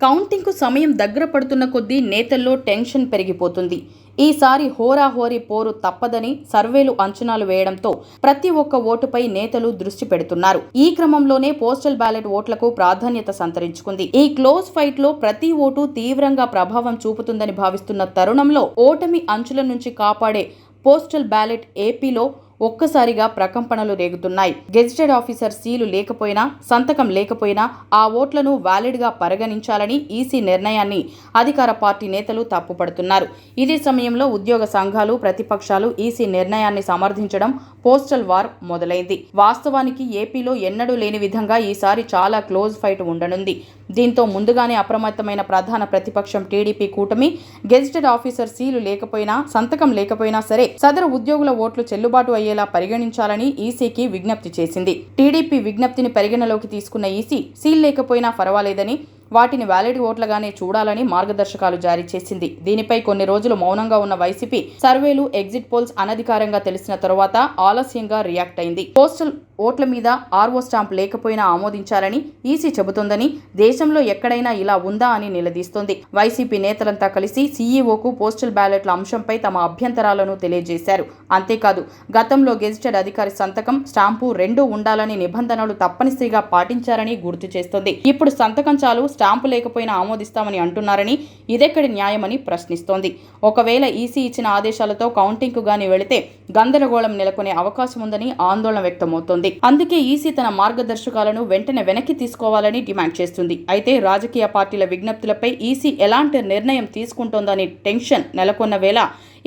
కౌంటింగ్కు సమయం దగ్గర పడుతున్న కొద్దీ నేతల్లో టెన్షన్ పెరిగిపోతుంది. ఈసారి హోరాహోరీ పోరు తప్పదని సర్వేలు అంచనాలు వేయడంతో ప్రతి ఒక్క ఓటుపై నేతలు దృష్టి పెడుతున్నారు. ఈ క్రమంలోనే పోస్టల్ బ్యాలెట్ ఓట్లకు ప్రాధాన్యత సంతరించుకుంది. ఈ క్లోజ్ ఫైట్ లో ప్రతి ఓటు తీవ్రంగా ప్రభావం చూపుతుందని భావిస్తున్న తరుణంలో ఓటమి అంచుల నుంచి కాపాడే పోస్టల్ బ్యాలెట్ ఏపీలో ఒక్కసారిగా ప్రకంపనలు రేగుతున్నాయి. గెజిటెడ్ ఆఫీసర్ సీలు లేకపోయినా, సంతకం లేకపోయినా ఆ ఓట్లను వ్యాలిడ్గా పరిగణించాలని ఈసీ నిర్ణయాన్ని అధికార పార్టీ నేతలు తప్పుపడుతున్నారు. ఇదే సమయంలో ఉద్యోగ సంఘాలు, ప్రతిపక్షాలు ఈసీ నిర్ణయాన్ని సమర్థించడం పోస్టల్ వార్ మొదలైంది. వాస్తవానికి ఏపీలో ఎన్నడూ లేని విధంగా ఈసారి చాలా క్లోజ్ ఫైట్ ఉండనుంది. దీంతో ముందుగానే అప్రమత్తమైన ప్రధాన ప్రతిపక్షం టీడీపీ కూటమి గెజిటెడ్ ఆఫీసర్ సీలు లేకపోయినా, సంతకం లేకపోయినా సరే సదరు ఉద్యోగుల ఓట్లు చెల్లుబాటు అయ్యేలా పరిగణించాలని ఈసీకి విజ్ఞప్తి చేసింది. టీడీపీ విజ్ఞప్తిని పరిగణలోకి తీసుకున్న ఈసీ సీల్ లేకపోయినా పర్వాలేదని, వాటిని వ్యాలిడ్ ఓట్లుగానే చూడాలని మార్గదర్శకాలు జారీ చేసింది. దీనిపై కొన్ని రోజులు మౌనంగా ఉన్న వైసీపీ సర్వేలు, ఎగ్జిట్ పోల్స్ అనధికారంగా తెలిసిన తరువాత ఆలస్యంగా రియాక్ట్ అయింది. పోస్టల్ ఓట్ల మీద ఆర్ఓ స్టాంప్ లేకపోయినా ఆమోదించాలని ఈసీ చెబుతోందని, దేశంలో ఎక్కడైనా ఇలా ఉందా అని నిలదీస్తోంది. వైసీపీ నేతలంతా కలిసి సీఈఓకు పోస్టల్ బ్యాలెట్ల అంశంపై తమ అభ్యంతరాలను తెలియజేశారు. అంతేకాదు, గతంలో గెజిటెడ్ అధికారి సంతకం, స్టాంపు రెండూ ఉండాలని నిబంధనలు తప్పనిసరిగా పాటించారని గుర్తు చేస్తోంది. ఇప్పుడు సంతకం చాలు, స్టాంపు లేకపోయినా ఆమోదిస్తామని అంటున్నారని, ఇదెక్కడి న్యాయమని ప్రశ్నిస్తోంది. ఒకవేళ ఈసీ ఇచ్చిన ఆదేశాలతో కౌంటింగ్కు గాని వెళితే గందరగోళం నెలకొనే అవకాశం ఉందని ఆందోళన వ్యక్తమవుతోంది. అందుకే ఈసీ తన మార్గదర్శకాలను వెంటనే వెనక్కి తీసుకోవాలని డిమాండ్ చేస్తుంది. అయితే రాజకీయ పార్టీల విజ్ఞప్తులపై ఈసీ ఎలాంటి నిర్ణయం తీసుకుంటోందని టెన్షన్ నెలకొన్న వేళ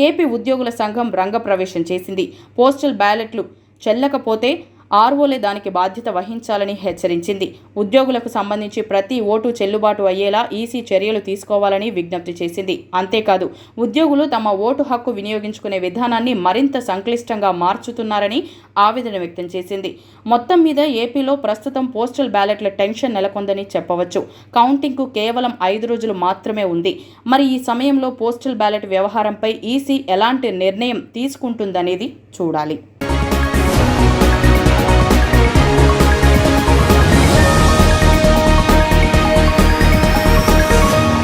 ఏపీ ఉద్యోగుల సంఘం రంగప్రవేశం చేసింది. పోస్టల్ బ్యాలెట్లు చెల్లకపోతే ఆర్ఓలే దానికి బాధ్యత వహించాలని హెచ్చరించింది. ఉద్యోగులకు సంబంధించి ప్రతి ఓటు చెల్లుబాటు అయ్యేలా ఈసీ చర్యలు తీసుకోవాలని విజ్ఞప్తి చేసింది. అంతేకాదు, ఉద్యోగులు తమ ఓటు హక్కు వినియోగించుకునే విధానాన్ని మరింత సంక్లిష్టంగా మార్చుతున్నారని ఆవేదన వ్యక్తం చేసింది. మొత్తం మీద ఏపీలో ప్రస్తుతం పోస్టల్ బ్యాలెట్ల టెన్షన్ నెలకొందని చెప్పవచ్చు. కౌంటింగ్కు కేవలం 5 రోజులు మాత్రమే ఉంది. మరి ఈ సమయంలో పోస్టల్ బ్యాలెట్ వ్యవహారంపై ఈసీ ఎలాంటి నిర్ణయం తీసుకుంటుందనేది చూడాలి.